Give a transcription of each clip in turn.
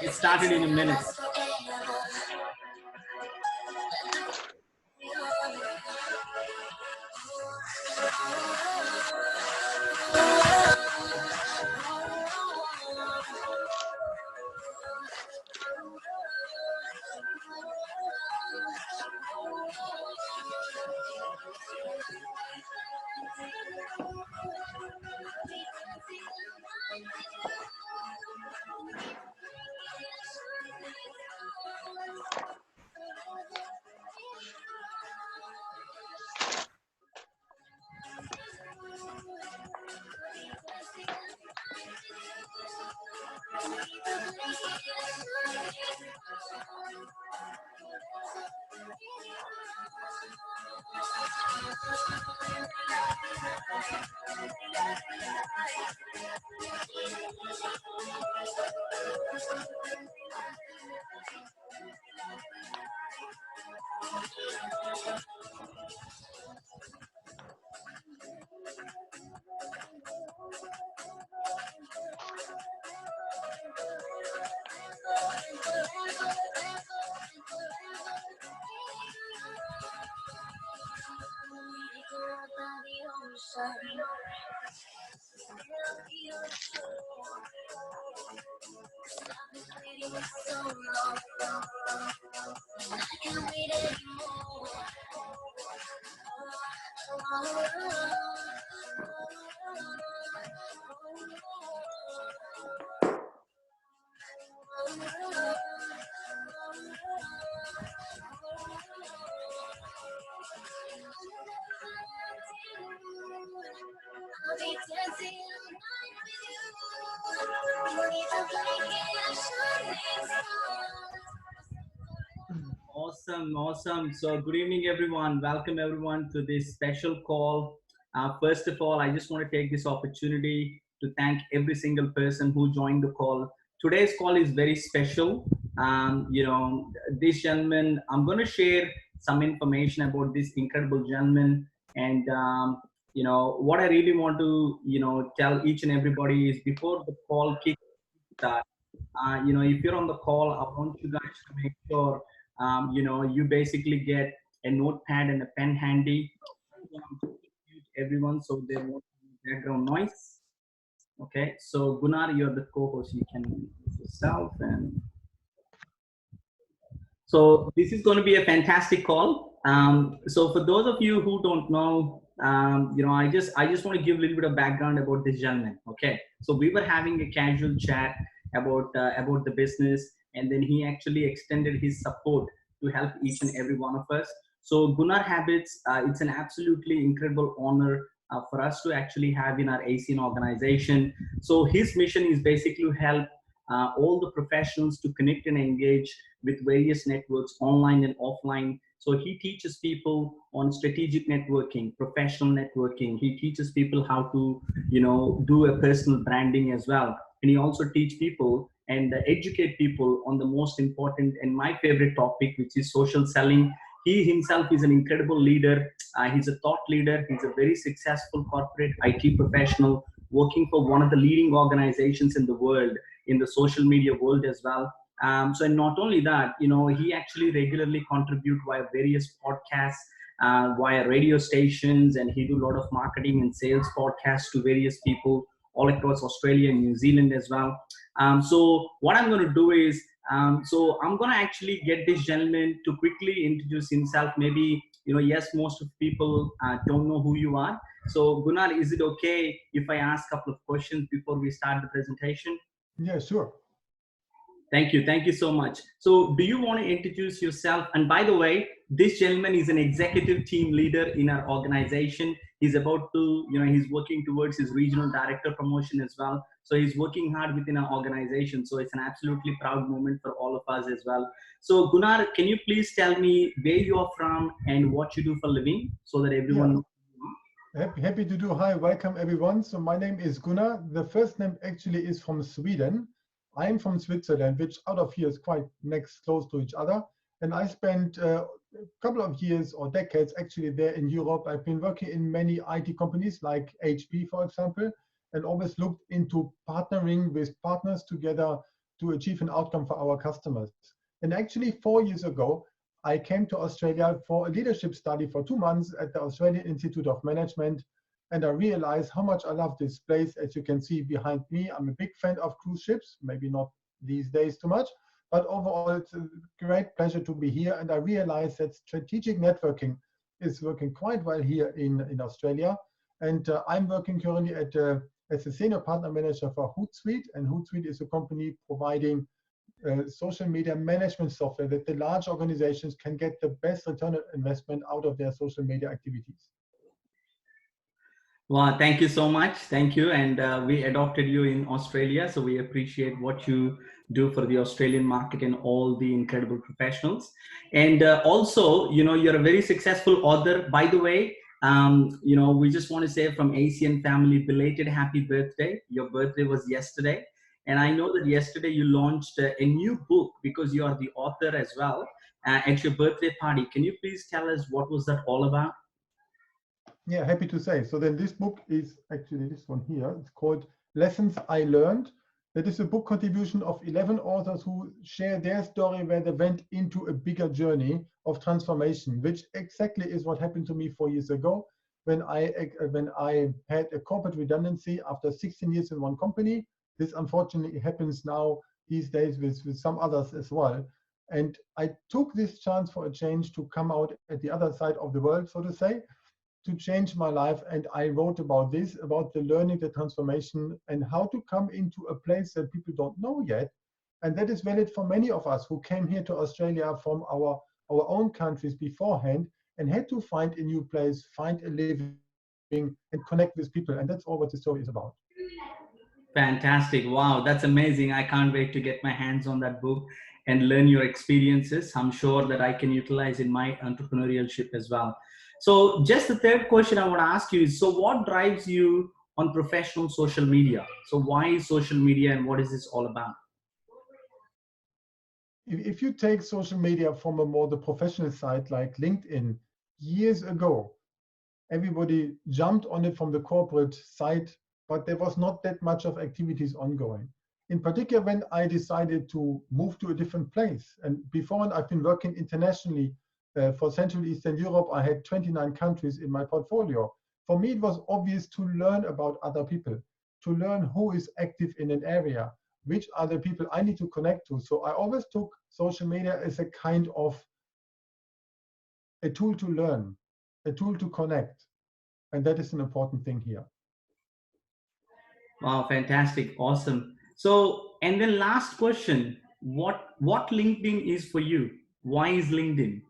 Get started in a minute. Awesome, awesome. So, good evening, everyone. Welcome, everyone, to this special call. First of all, I just want to take this opportunity to thank every single person who joined the call. Today's call is very special. This gentleman, I'm going to share some information about this incredible gentleman. And, what I really want to, tell each and everybody is before the call kicks start, if you're on the call, I want you guys to make sure, you basically get a notepad and a pen handy. Everyone, so there won't be background noise. Okay, so Gunnar, you're the co-host. You can use yourself, and so this is going to be a fantastic call. So for those of you who don't know, I just want to give a little bit of background about this gentleman. Okay, so we were having a casual chat about the business, and then he actually extended his support to help each and every one of us. So Gunnar Habitz, it's an absolutely incredible honor for us to actually have in our ACN organization. So his mission is basically to help all the professionals to connect and engage with various networks online and offline. So he teaches people on strategic networking, professional networking. He teaches people how to, do a personal branding as well. And he also teach people and educate people on the most important and my favorite topic, which is social selling. He himself is an incredible leader. He's a thought leader. He's a very successful corporate IT professional working for one of the leading organizations in the world, in the social media world as well. So and not only that, he actually regularly contribute via various podcasts, via radio stations, and he do a lot of marketing and sales podcasts to various people all across Australia and New Zealand as well. So what I'm going to do is, so I'm going to actually get this gentleman to quickly introduce himself. Maybe, yes, most of people don't know who you are. So Gunnar, is it okay if I ask a couple of questions before we start the presentation? Yeah, sure. Thank you. Thank you so much. So do you want to introduce yourself? And by the way, this gentleman is an executive team leader in our organization. He's about to, he's working towards his regional director promotion as well. So he's working hard within our organization. So it's an absolutely proud moment for all of us as well. So Gunnar, can you please tell me where you are from and what you do for a living so that everyone knows? Happy to do. Hi, welcome everyone. So my name is Gunnar. The first name actually is from Sweden. I'm from Switzerland, which out of here is quite close to each other. And I spent couple of years or decades actually there in Europe. I've been working in many IT companies like HP, for example, and always looked into partnering with partners together to achieve an outcome for our customers. And actually 4 years ago, I came to Australia for a leadership study for 2 months at the Australian Institute of Management. And I realized how much I love this place. As you can see behind me, I'm a big fan of cruise ships, maybe not these days too much, but overall it's a great pleasure to be here. And I realized that strategic networking is working quite well here in Australia. And I'm working currently as a senior partner manager for Hootsuite. And Hootsuite is a company providing social media management software that the large organizations can get the best return on investment out of their social media activities. Well, thank you so much. Thank you. And we adopted you in Australia, so we appreciate what you do for the Australian market and all the incredible professionals. And also, you're a very successful author. By the way, we just want to say from ACN family, belated happy birthday. Your birthday was yesterday. And I know that yesterday you launched a new book because you are the author as well at your birthday party. Can you please tell us what was that all about? Yeah, happy to say. So then this book is actually this one here. It's called Lessons I Learned. That is a book contribution of 11 authors who share their story where they went into a bigger journey of transformation, which exactly is what happened to me 4 years ago when I had a corporate redundancy after 16 years in one company. This unfortunately happens now these days with some others as well. And I took this chance for a change to come out at the other side of the world, so to say, to change my life. And I wrote about this, about the learning, the transformation, and how to come into a place that people don't know yet. And that is valid for many of us who came here to Australia from our own countries beforehand and had to find a new place, find a living, and connect with people. And that's all what the story is about. Fantastic. Wow, that's amazing. I can't wait to get my hands on that book and learn your experiences. I'm sure that I can utilize in my entrepreneurship as well. So just the third question I want to ask you is, so what drives you on professional social media? So why is social media and what is this all about? If you take social media from a more the professional side like LinkedIn, years ago, everybody jumped on it from the corporate side, but there was not that much of activities ongoing. In particular, when I decided to move to a different place, and before I've been working internationally for Central Eastern Europe, I had 29 countries in my portfolio. For me, it was obvious to learn about other people, to learn who is active in an area, which are the people I need to connect to. So I always took social media as a kind of a tool to learn, a tool to connect. And that is an important thing here. Wow, fantastic. Awesome. So, and then last question, what LinkedIn is for you? Why is LinkedIn?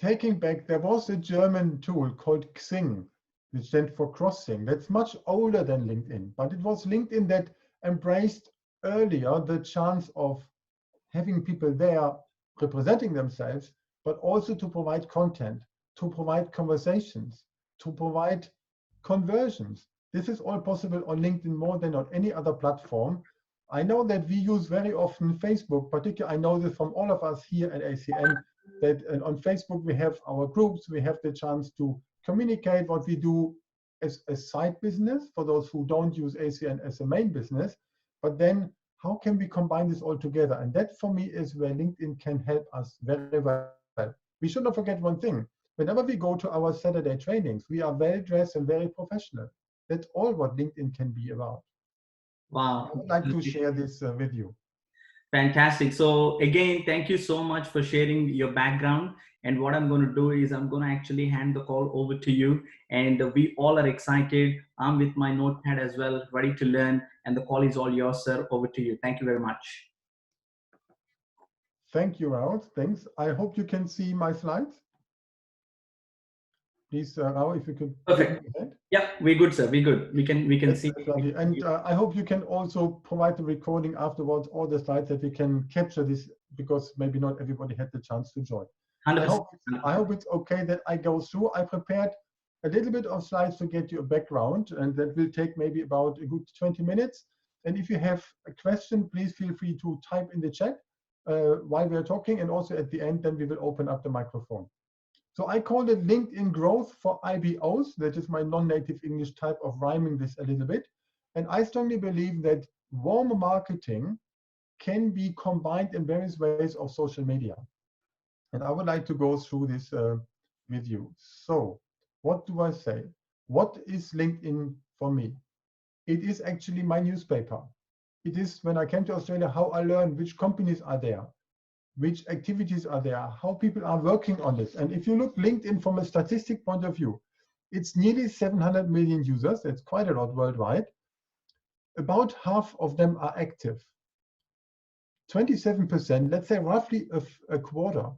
Taking back, there was a German tool called Xing, which stands for crossing. That's much older than LinkedIn, but it was LinkedIn that embraced earlier the chance of having people there representing themselves, but also to provide content, to provide conversations, to provide conversions. This is all possible on LinkedIn more than on any other platform. I know that we use very often Facebook, particularly I know this from all of us here at ACN, that on Facebook we have our groups, we have the chance to communicate what we do as a side business for those who don't use ACN as a main business, but then how can we combine this all together? And that for me is where LinkedIn can help us very well. We should not forget one thing. Whenever we go to our Saturday trainings, we are well dressed and very professional. That's all what LinkedIn can be about. Wow. I would like to share this with you. Fantastic. So again, thank you so much for sharing your background. And what I'm going to do is I'm going to actually hand the call over to you. And we all are excited. I'm with my notepad as well, ready to learn. And the call is all yours, sir. Over to you. Thank you very much. Thank you, Raoul. Thanks. I hope you can see my slides. Please, Raoul, if you could. Perfect. Yeah, we're good, sir. We're good. We can see. Lovely. And I hope you can also provide the recording afterwards, all the slides that we can capture this, because maybe not everybody had the chance to join. 100%. I hope it's okay that I go through. I prepared a little bit of slides to get you a background, and that will take maybe about a good 20 minutes. And if you have a question, please feel free to type in the chat, while we are talking, and also at the end, then we will open up the microphone. So I called it LinkedIn Growth for IBOs. That is my non-native English type of rhyming this a little bit. And I strongly believe that warm marketing can be combined in various ways of social media. And I would like to go through this with you. So what do I say? What is LinkedIn for me? It is actually my newspaper. It is, when I came to Australia, how I learned which companies are there, which activities are there, how people are working on this. And if you look LinkedIn from a statistic point of view, it's nearly 700 million users. That's quite a lot worldwide. About half of them are active. 27%, let's say roughly a quarter,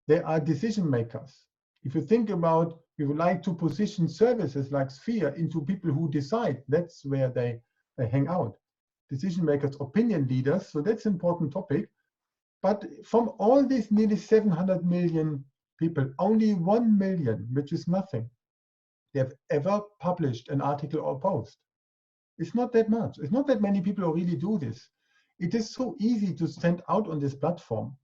they are decision makers. If you think about, we would like to position services like Sphere into people who decide, that's where they hang out. Decision makers, opinion leaders, so that's an important topic. But from all these nearly 700 million people, only 1 million, which is nothing, they have ever published an article or post. It's not that much. It's not that many people who really do this. It is so easy to stand out on this platform.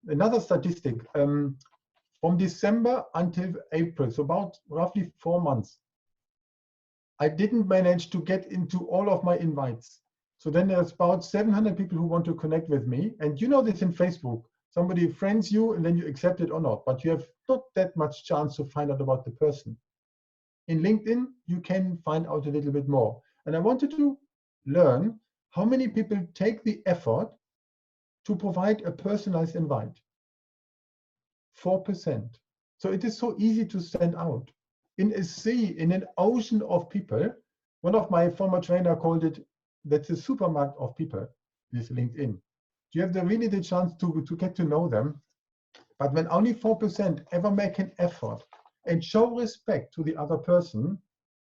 Another statistic, from December until April, so about roughly 4 months, I didn't manage to get into all of my invites. So then there's about 700 people who want to connect with me. And you know this in Facebook. Somebody friends you and then you accept it or not, but you have not that much chance to find out about the person. In LinkedIn, you can find out a little bit more. And I wanted to learn how many people take the effort to provide a personalized invite. 4%. So it is so easy to stand out. In a sea, in an ocean of people, one of my former trainer called it, that's a supermarket of people, this LinkedIn. You have really the chance to get to know them. But when only 4% ever make an effort and show respect to the other person,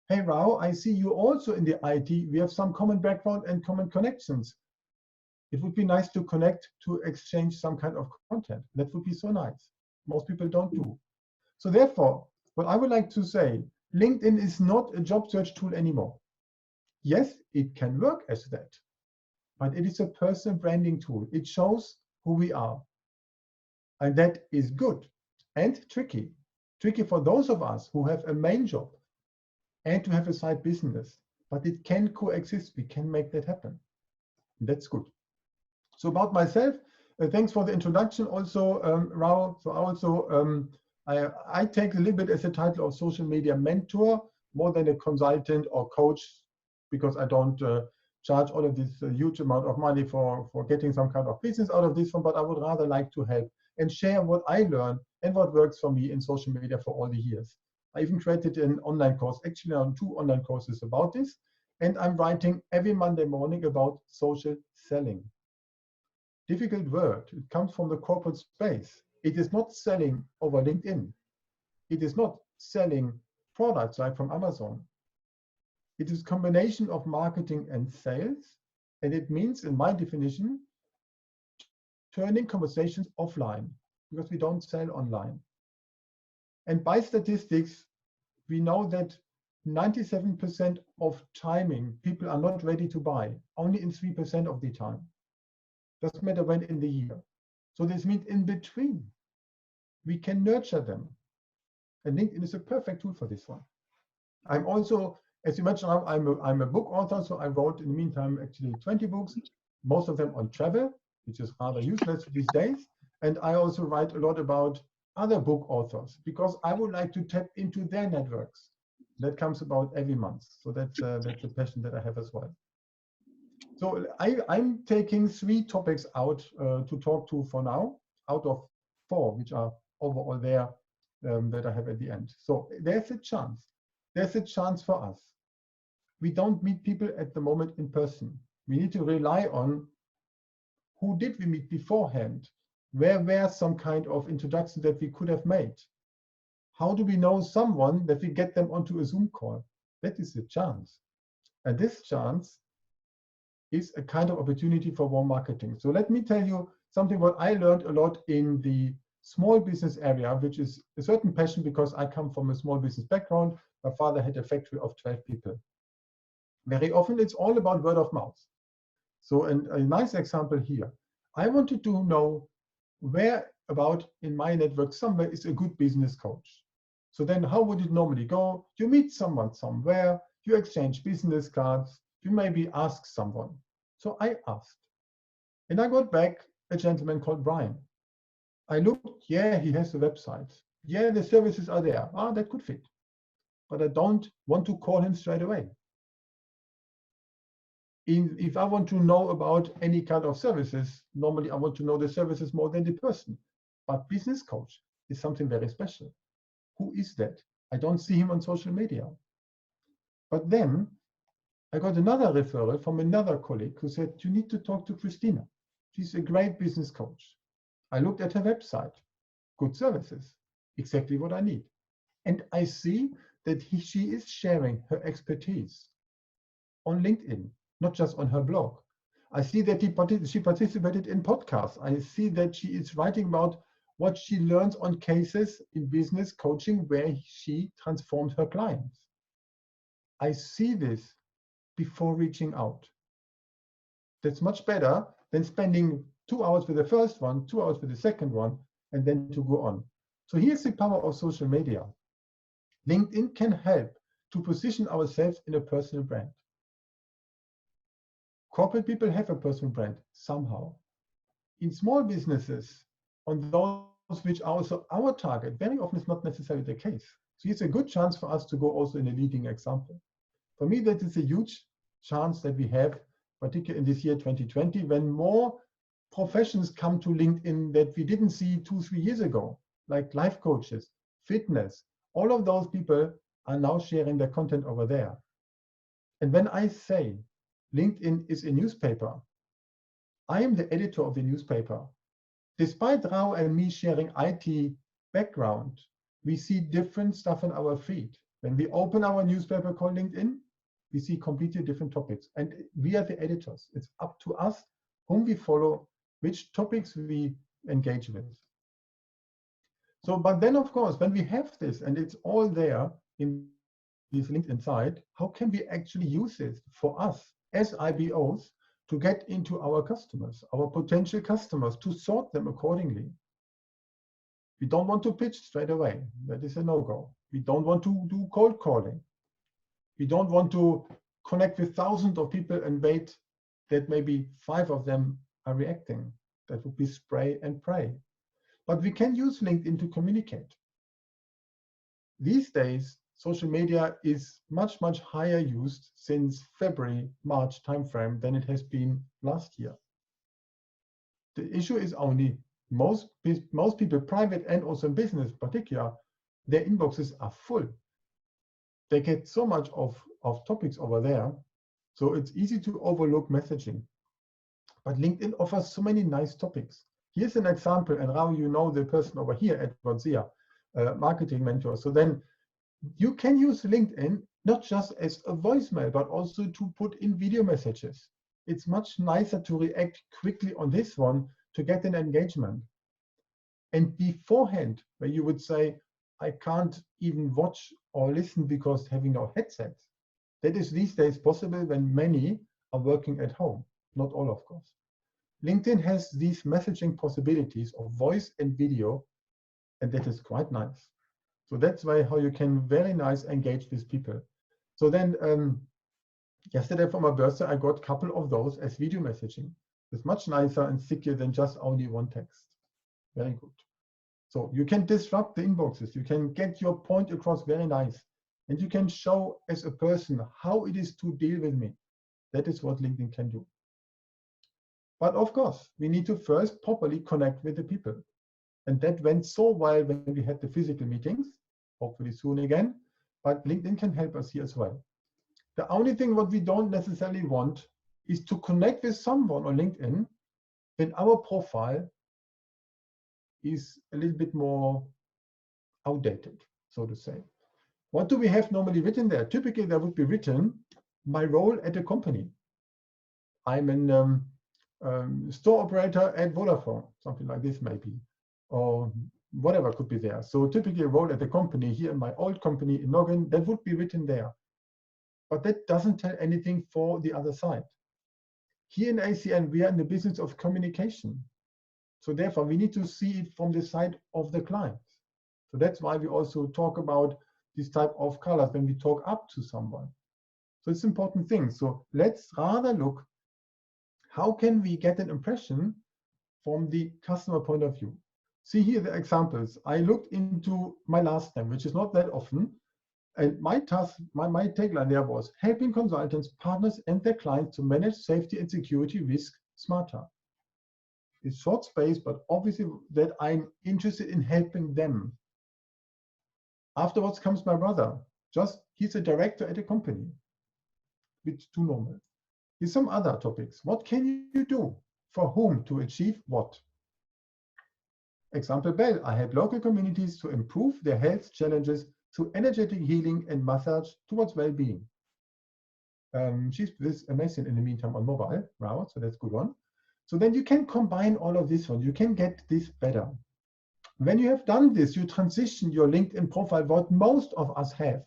hey, Rao, I see you also in the IT. We have some common background and common connections. It would be nice to connect, to exchange some kind of content. That would be so nice. Most people don't do. So therefore, what I would like to say, LinkedIn is not a job search tool anymore. Yes, it can work as that, but it is a personal branding tool. It shows who we are. And that is good and tricky. Tricky for those of us who have a main job and to have a side business, but it can coexist. We can make that happen. That's good. So about myself, thanks for the introduction also, Rao. So also, I take a little bit as a title of social media mentor, more than a consultant or coach, because I don't charge all of this huge amount of money for getting some kind of business out of this one, but I would rather like to help and share what I learned and what works for me in social media for all the years. I even created an online course, actually on 2 online courses about this, and I'm writing every Monday morning about social selling. Difficult word, it comes from the corporate space. It is not selling over LinkedIn. It is not selling products like from Amazon. It is a combination of marketing and sales, and it means, in my definition, turning conversations offline, because we don't sell online. And by statistics, we know that 97% of timing, people are not ready to buy, only in 3% of the time. Doesn't matter when in the year. So this means in between, we can nurture them. And LinkedIn is a perfect tool for this one. I'm also, as you mentioned, I'm a book author, so I wrote in the meantime actually 20 books, most of them on travel, which is rather useless these days. And I also write a lot about other book authors, because I would like to tap into their networks. That comes about every month. So that's a passion that I have as well. So I'm taking 3 topics out to talk to for now, out of 4, which are overall there that I have at the end. So there's a chance. There's a chance for us. We don't meet people at the moment in person. We need to rely on who did we meet beforehand? Where were some kind of introduction that we could have made? How do we know someone that we get them onto a Zoom call? That is a chance. And this chance is a kind of opportunity for warm marketing. So let me tell you something what I learned a lot in the small business area, which is a certain passion because I come from a small business background. My father had a factory of 12 people. Very often it's all about word of mouth. So a nice example here. I wanted to know where about in my network somewhere is a good business coach. So then how would it normally go? You meet someone somewhere, you exchange business cards, you maybe ask someone. So I asked. And I got back a gentleman called Brian. I looked, yeah, he has a website. Yeah, the services are there. Ah, that could fit. But I don't want to call him straight away. If I want to know about any kind of services, normally I want to know the services more than the person. But business coach is something very special. Who is that? I don't see him on social media. But then I got another referral from another colleague who said, you need to talk to Christina. She's a great business coach. I looked at her website, good services, exactly what I need. And I see that she is sharing her expertise on LinkedIn, not just on her blog. I see that she participated in podcasts. I see that she is writing about what she learns on cases in business coaching where she transformed her clients. I see this before reaching out. That's much better than spending 2 hours with the first one, 2 hours with the second one, and then to go on. So here's the power of social media. LinkedIn can help to position ourselves in a personal brand. Corporate people have a personal brand somehow. In small businesses, on those which are also our target, very often it's not necessarily the case. So it's a good chance for us to go also in a leading example. For me, that is a huge chance that we have, particularly in this year 2020, when more professions come to LinkedIn that we didn't see 2-3 years ago, like life coaches, fitness. All of those people are now sharing their content over there. And when I say LinkedIn is a newspaper, I am the editor of the newspaper. Despite Rao and me sharing IT background, we see different stuff on our feed. When we open our newspaper called LinkedIn, we see completely different topics. And we are the editors. It's up to us whom we follow, which topics we engage with. So, but then of course, when we have this and it's all there in this LinkedIn site, how can we actually use this for us as IBOs to get into our customers, our potential customers, to sort them accordingly? We don't want to pitch straight away. That is a no-go. We don't want to do cold calling. We don't want to connect with thousands of people and wait that maybe 5 of them are reacting. That would be spray and pray. But we can use LinkedIn to communicate. These days, social media is much, much higher used since February, March timeframe than it has been last year. The issue is only most people, private and also in business in particular, their inboxes are full. They get so much of topics over there, so it's easy to overlook messaging. But LinkedIn offers so many nice topics. Here's an example, and Rao, you know the person over here, Edward Zia, marketing mentor. So then you can use LinkedIn not just as a voicemail, but also to put in video messages. It's much nicer to react quickly on this one to get an engagement. And beforehand, where you would say, I can't even watch or listen because having no headsets. That is these days possible when many are working at home, not all, of course. LinkedIn has these messaging possibilities of voice and video, and that is quite nice. So that's why how you can very nice engage with people. So then yesterday for my birthday, I got a couple of those as video messaging. It's much nicer and secure than just only one text. Very good. So you can disrupt the inboxes. You can get your point across very nice. And you can show as a person how it is to deal with me. That is what LinkedIn can do. But of course, we need to first properly connect with the people. And that went so well when we had the physical meetings, hopefully soon again. But LinkedIn can help us here as well. The only thing what we don't necessarily want is to connect with someone on LinkedIn when our profile is a little bit more outdated, so to say. What do we have normally written there? Typically, there would be written my role at a company. I'm an store operator at Vodafone, something like this maybe, or whatever could be there. So typically a role at the company here in my old company in Noggin, that would be written there. But that doesn't tell anything for the other side. Here in ACN, we are in the business of communication. So therefore, we need to see it from the side of the client. So that's why we also talk about this type of colors when we talk up to someone. So it's an important thing. So let's rather look, how can we get an impression from the customer point of view? See here the examples. I looked into my last name, which is not that often. And my task, my tagline there was helping consultants, partners, and their clients to manage safety and security risk smarter. It's short space, but obviously that I'm interested in helping them. Afterwards comes my brother. He's a director at a company. It's too normal. Here's some other topics. What can you do? For whom to achieve what? Example Bell, I help local communities to improve their health challenges through energetic healing and massage towards well-being. She's this amazing in the meantime on mobile. Wow, so that's a good one. So then you can combine all of this one. You can get this better. When you have done this, you transition your LinkedIn profile, what most of us have,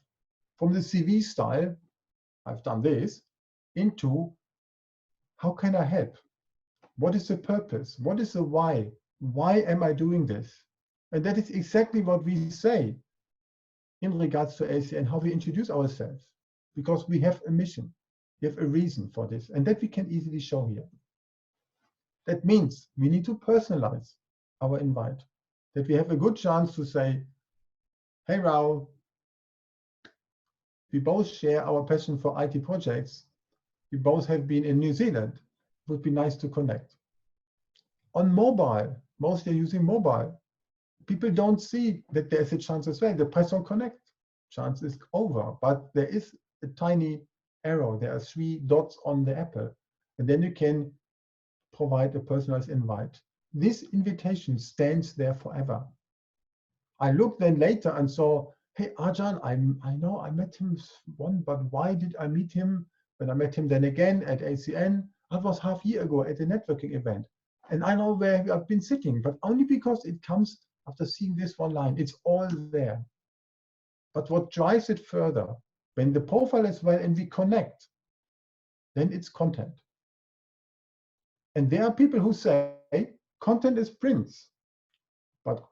from the CV style, I've done this, into how can I help? What is the purpose? What is the why? Why am I doing this? And that is exactly what we say in regards to AC and how we introduce ourselves, because we have a mission, we have a reason for this, and that we can easily show here. That means we need to personalize our invite, that we have a good chance to say, hey Rao, we both share our passion for IT projects. We both have been in New Zealand. It would be nice to connect. On mobile, mostly using mobile, people don't see that there's a chance as well. They press on connect, chance is over, but there is a tiny arrow. There are 3 dots on the apple, and then you can provide a personalized invite. This invitation stands there forever. I looked then later and saw, hey, Arjan, I know I met him once, but why did I meet him? When I met him then again at ACN, that was half a year ago at a networking event. And I know where I've been sitting, but only because it comes after seeing this one line. It's all there. But what drives it further, when the profile is well and we connect, then it's content. And there are people who say content is prince, but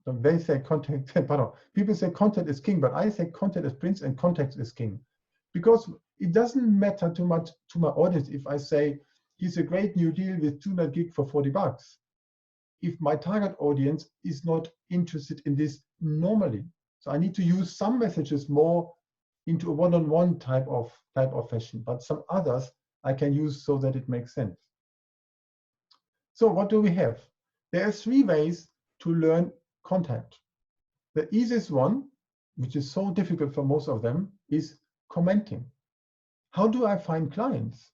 they say content, pardon, people say content is king, but I say content is prince and context is king. Because it doesn't matter too much to my audience if I say, he's a great new deal with 200 gig for $40. If my target audience is not interested in this normally. So I need to use some messages more into a one-on-one type of fashion, but some others I can use so that it makes sense. So what do we have? There are 3 ways to learn content. The easiest one, which is so difficult for most of them, is commenting. How do I find clients?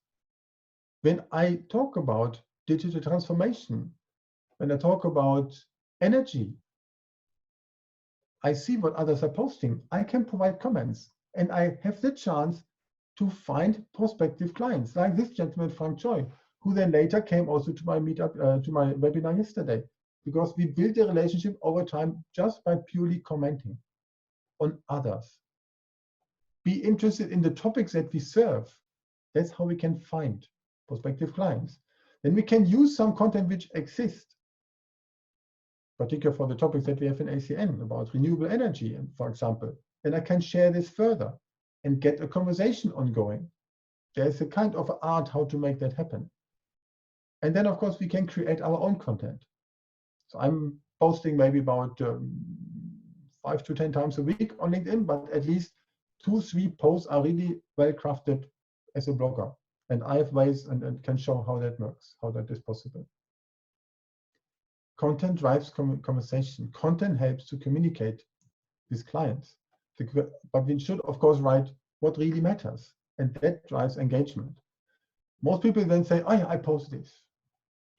When I talk about digital transformation, when I talk about energy, I see what others are posting. I can provide comments, and I have the chance to find prospective clients, like this gentleman, Frank Choi, who then later came also to my meetup, to my webinar yesterday, because we built a relationship over time just by purely commenting on others. Be interested in the topics that we serve. That's how we can find prospective clients. Then we can use some content which exists, particularly for the topics that we have in ACN about renewable energy, for example. And I can share this further and get a conversation ongoing. There's a kind of art how to make that happen. And then, of course, we can create our own content. So I'm posting maybe about 5 to 10 times a week on LinkedIn, but at least 2-3 posts are really well crafted as a blogger. And I have ways and can show how that works, how that is possible. Content drives conversation. Content helps to communicate with clients. But we should, of course, write what really matters. And that drives engagement. Most people then say, oh, I post this.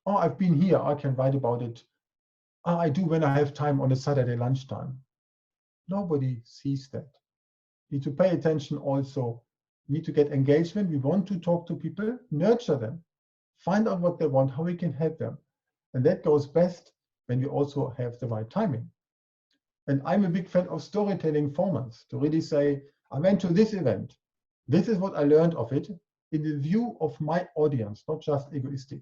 Oh, I've been here. I can write about it. Oh, I do when I have time on a Saturday lunchtime. Nobody sees that. You need to pay attention also. We need to get engagement. We want to talk to people, nurture them, find out what they want, how we can help them. And that goes best when we also have the right timing. And I'm a big fan of storytelling formats to really say, I went to this event. This is what I learned of it. in the view of my audience, not just egoistic.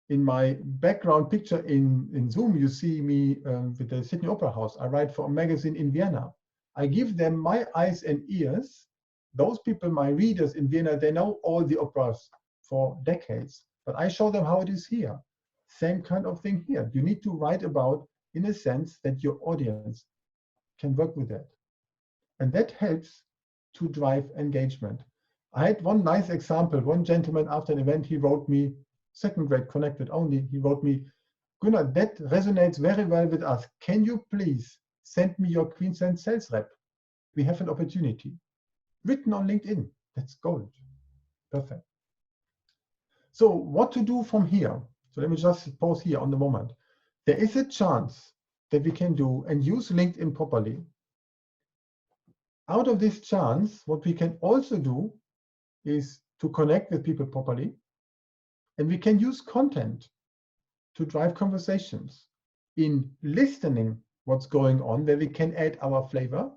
In my background picture in Zoom, you see me with the Sydney Opera House. I write for a magazine in Vienna. I give them my eyes and ears. Those people, my readers in Vienna, they know all the operas for decades, but I show them how it is here. Same kind of thing here. You need to write about, in a sense, that your audience can work with that. And that helps to drive engagement. I had one nice example. One gentleman after an event, he wrote me, second grade connected only, he wrote me, Gunnar, that resonates very well with us. Can you please send me your Queensland sales rep? We have an opportunity. Written on LinkedIn. That's gold. Perfect. So what to do from here? So let me just pause here on the moment. There is a chance that we can do and use LinkedIn properly. Out of this chance, what we can also do is to connect with people properly. And we can use content to drive conversations in listening what's going on, where we can add our flavor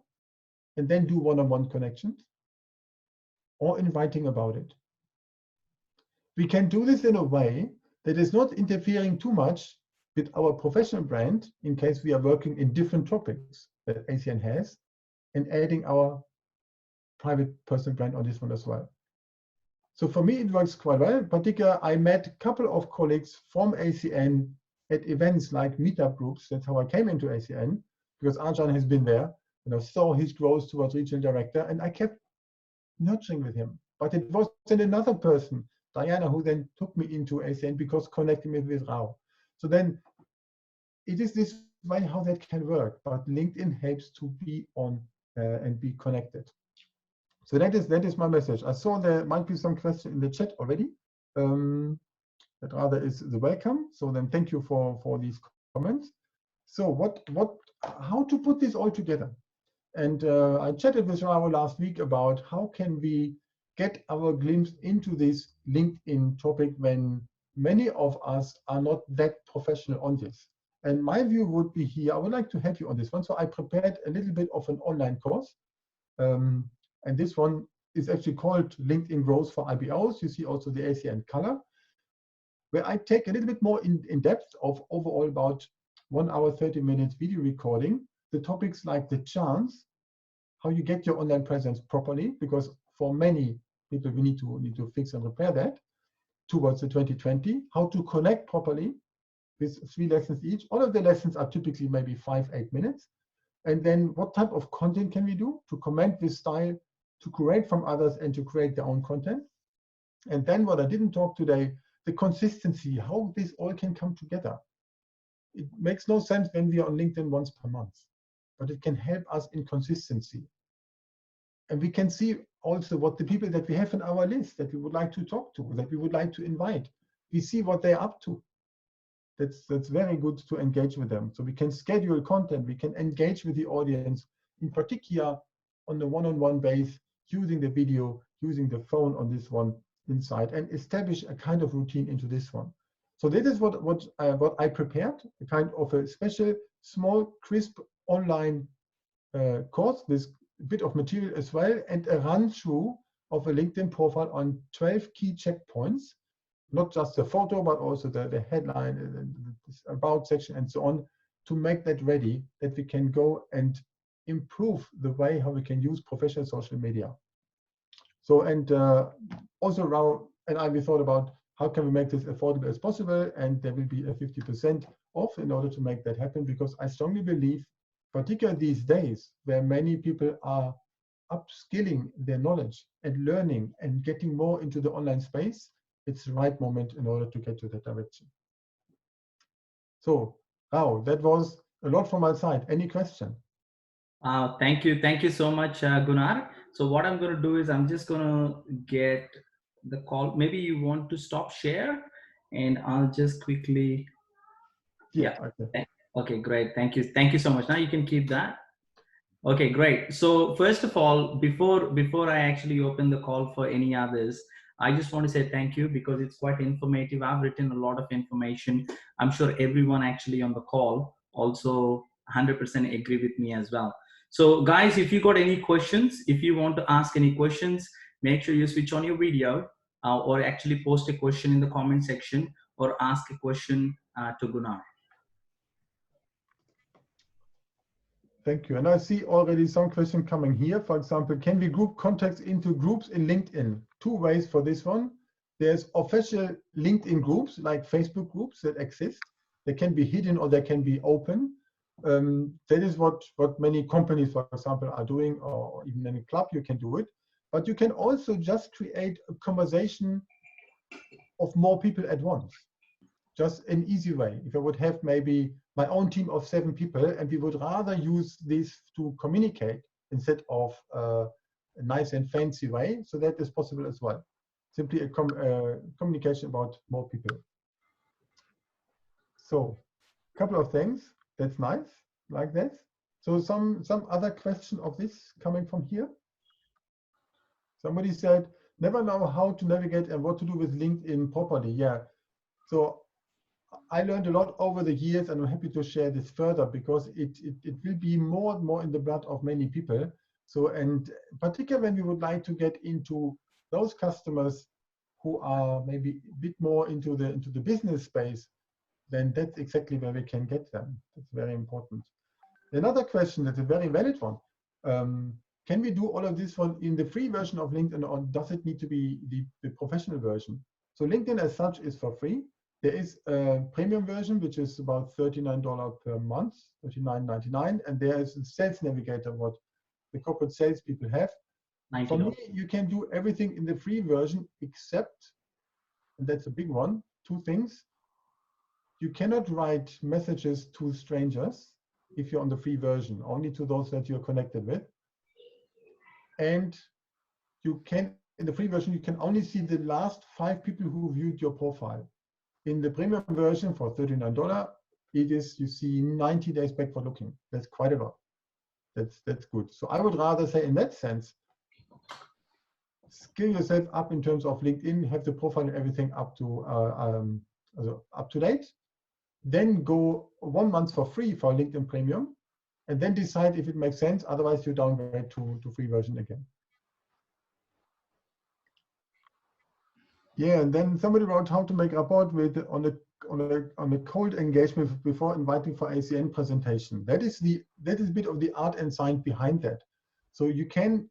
and then do one-on-one connections, or in writing about it. We can do this in a way that is not interfering too much with our professional brand in case we are working in different topics that ACN has, and adding our private personal brand on this one as well. So for me, it works quite well. In particular, I met a couple of colleagues from ACN at events like meetup groups. That's how I came into ACN, because Arjan has been there, and I saw his growth towards regional director, and I kept nurturing with him. But it was then another person, Diana, who then took me into ACN because connecting me with Rao. So then it is this way how that can work, but LinkedIn helps to be on and be connected. So that is my message. I saw there might be some question in the chat already. That rather is the welcome. So then thank you for these comments. So how to put this all together? And I chatted with Rao last week about how can we get our glimpse into this LinkedIn topic when many of us are not that professional on this. And my view would be here, I would like to help you on this one. So I prepared a little bit of an online course. And this one is actually called LinkedIn Growth for IBOs. You see also the ACN color, where I take a little bit more in depth of overall about 1 hour, 30 minutes video recording, the topics like the chance, how you get your online presence properly, because for many people, we need to fix and repair that towards the 2020, how to connect properly with 3 lessons each. All of the lessons are typically maybe 5-8 minutes. And then what type of content can we do to comment with style, to create from others and to create their own content. And then what I didn't talk today, the consistency, how this all can come together. It makes no sense when we are on LinkedIn once per month, but it can help us in consistency. And we can see also what the people that we have in our list that we would like to talk to, that we would like to invite. We see what they're up to. That's very good to engage with them. So we can schedule content, we can engage with the audience, in particular on the one-on-one base, using the video, using the phone on this one inside, and establish a kind of routine into this one. So this is what I prepared, a kind of a special, small, crisp online course with a bit of material as well, and a run-through of a LinkedIn profile on 12 key checkpoints. Not just the photo, but also the headline, the about section, and so on, to make that ready, that we can go and improve the way how we can use professional social media. So, and also Rao and I, we thought about how can we make this affordable as possible, and there will be a 50% off in order to make that happen, because I strongly believe, particularly these days, where many people are upskilling their knowledge and learning and getting more into the online space, it's the right moment in order to get to that direction. So, Rao, that was a lot from my side. Any question? Thank you so much, Gunnar. So what I'm going to do is I'm just going to get the call. Maybe you want to stop share, and I'll just quickly. Yeah. Okay. Okay, great. Thank you so much. Now you can keep that. Okay, great. So first of all, before I actually open the call for any others, I just want to say thank you, because it's quite informative. I've written a lot of information. I'm sure everyone actually on the call also 100% agree with me as well. So guys, if you got any questions, if you want to ask any questions, make sure you switch on your video, or actually post a question in the comment section, or ask a question to Gunnar. Thank you. And I see already some question coming here. For example, can we group contacts into groups in LinkedIn? Two ways for this one. There's official LinkedIn groups like Facebook groups that exist. They can be hidden or they can be open. That is what many companies, for example, are doing, or even in a club, you can do it. But you can also just create a conversation of more people at once. Just an easy way. If I would have maybe my own team of 7 people and we would rather use this to communicate instead of a nice and fancy way, so that is possible as well. Simply a communication about more people. So a couple of things. That's nice, like this. So some other question of this coming from here. Somebody said, never know how to navigate and what to do with LinkedIn properly. Yeah. So I learned a lot over the years, and I'm happy to share this further because it will be more and more in the blood of many people. So, and particularly when we would like to get into those customers who are maybe a bit more into the business space, then that's exactly where we can get them. That's very important. Another question that's a very valid one. Can we do all of this one in the free version of LinkedIn, or does it need to be the professional version? So LinkedIn as such is for free. There is a premium version, which is about $39 per month, $39.99, and there is a sales navigator, what the corporate sales people have. $90. For me, you can do everything in the free version except, and that's a big one, 2 things. You cannot write messages to strangers if you're on the free version, only to those that you're connected with. And you can, in the free version, you can only see the last 5 people who viewed your profile. In the premium version for $39, it is, you see 90 days back for looking. That's quite a lot. That's good. So I would rather say, in that sense, skill yourself up in terms of LinkedIn, have the profile and everything up to date. Then go 1 month for free for LinkedIn Premium, and then decide if it makes sense. Otherwise, you downgrade to free version again. Yeah, and then somebody wrote how to make rapport with on a cold engagement before inviting for ACN presentation. That is a bit of the art and science behind that. So you can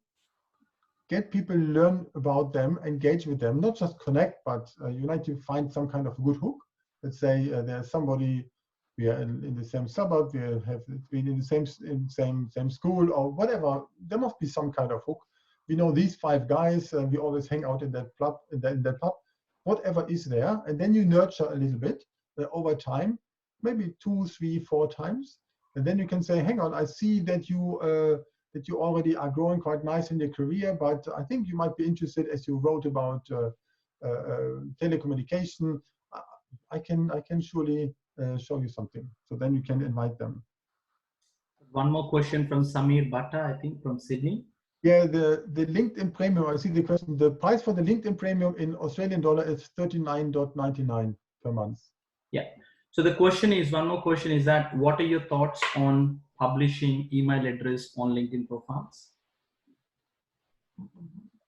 get people learn about them, engage with them, not just connect, but you need to find some kind of good hook. Let's say there's somebody, we are in the same suburb, we have been in the same school or whatever. There must be some kind of hook. We know these 5 guys, we always hang out in that club, in that pub, whatever is there, and then you nurture a little bit over time, maybe 2, 3, 4 times, and then you can say, hang on, I see that you already are growing quite nice in your career, but I think you might be interested, as you wrote about telecommunication. I can surely show you something. So then you can invite them. One more question from Samir Bhatta, I think, from Sydney. Yeah, the LinkedIn Premium, I see the question. The price for the LinkedIn Premium in Australian dollar is $39.99 per month. Yeah. So the question is, one more question is that, what are your thoughts on publishing email address on LinkedIn profiles?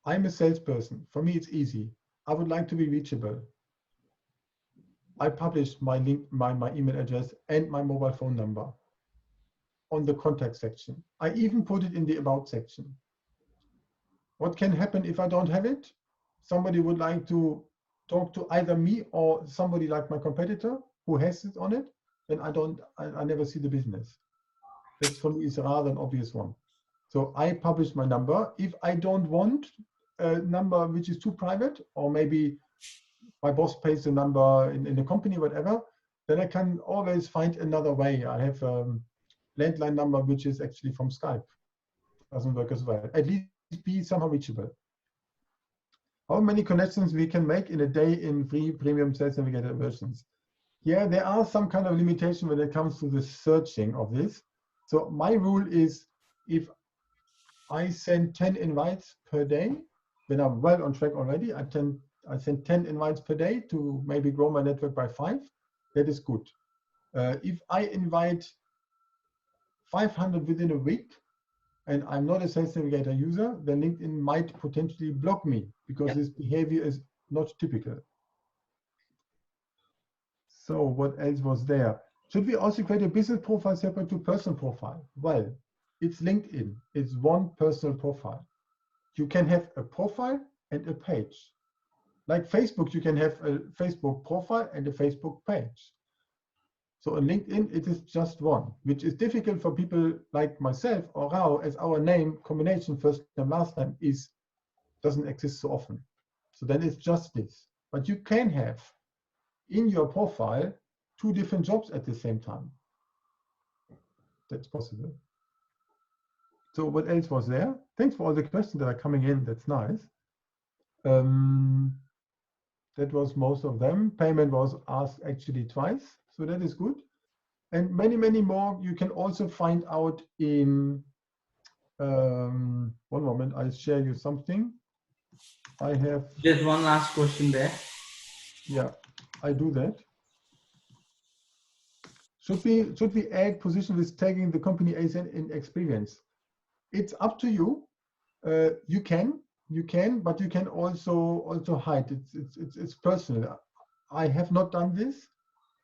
I'm a salesperson. For me, it's easy. I would like to be reachable. I publish my email address and my mobile phone number on the contact section. I even put it in the about section. What can happen if I don't have it? Somebody would like to talk to either me or somebody like my competitor who has it on it, then I never see the business. That's for me is rather an obvious one. So I publish my number. If I don't want a number which is too private, or maybe my boss pays the number in the company, whatever, then I can always find another way. I have a landline number which is actually from Skype. Doesn't work as well. At least be somehow reachable. How many connections we can make in a day in free premium sales navigator versions? Yeah, there are some kind of limitation when it comes to the searching of this. So my rule is, if I send 10 invites per day, then I'm well on track already. I send 10 invites per day to maybe grow my network by 5. That is good. If I invite 500 within a week, and I'm not a Sales Navigator user, then LinkedIn might potentially block me because this behavior is not typical. So what else was there? Should we also create a business profile separate to personal profile? Well, it's LinkedIn. It's one personal profile. You can have a profile and a page. Like Facebook, you can have a Facebook profile and a Facebook page. So on LinkedIn, it is just one, which is difficult for people like myself or Rao, as our name combination, first name, last name, doesn't exist so often. So then it's just this. But you can have in your profile 2 different jobs at the same time. That's possible. So what else was there? Thanks for all the questions that are coming in. That's nice. That was most of them. Payment was asked actually twice, so that is good. And many, many more you can also find out in, one moment, I'll share you something. I have... Just one last question there. Yeah, I do that. Should we add position with tagging the company as in experience? It's up to you. You can, but you can also hide. It's personal. I have not done this.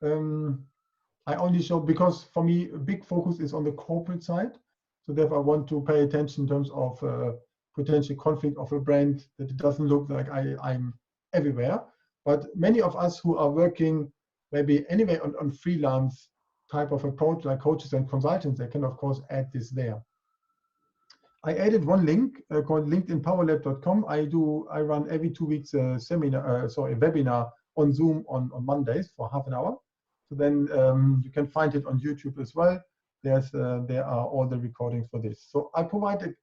I only show, because for me a big focus is on the corporate side. So therefore I want to pay attention in terms of potential conflict of a brand, that it doesn't look like I'm everywhere. But many of us who are working maybe anyway on freelance type of approach, like coaches and consultants, they can of course add this there. I added one link called linkedinpowerlab.com. I run every 2 weeks a webinar on Zoom on Mondays for half an hour. So then you can find it on YouTube as well. There are all the recordings for this. So I provide a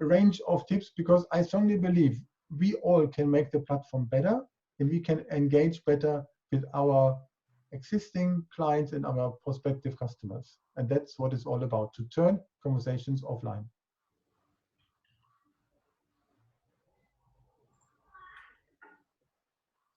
range of tips because I strongly believe we all can make the platform better, and we can engage better with our existing clients and our prospective customers. And that's what it's all about, to turn conversations offline.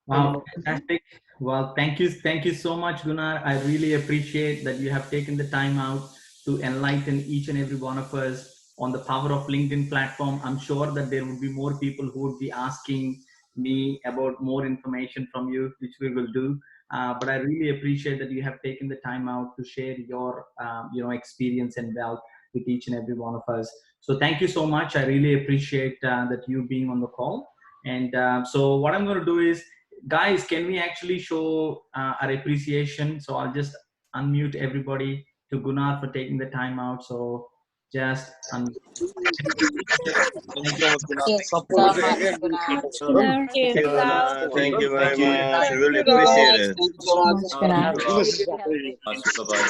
Wow, fantastic. Well, thank you so much, Gunnar. I really appreciate that you have taken the time out to enlighten each and every one of us on the power of LinkedIn platform. I'm sure that there would be more people who would be asking me about more information from you, which we will do. But I really appreciate that you have taken the time out to share your experience and wealth with each and every one of us. So thank you so much. I really appreciate that you being on the call. And so what I'm going to do is, guys, can we actually show our appreciation? So I'll just unmute everybody to Gunnar for taking the time out. So just Thank you so much, Gunnar. Thank you very much. I really appreciate it. Thank you so much, Gunnar. Bye-bye.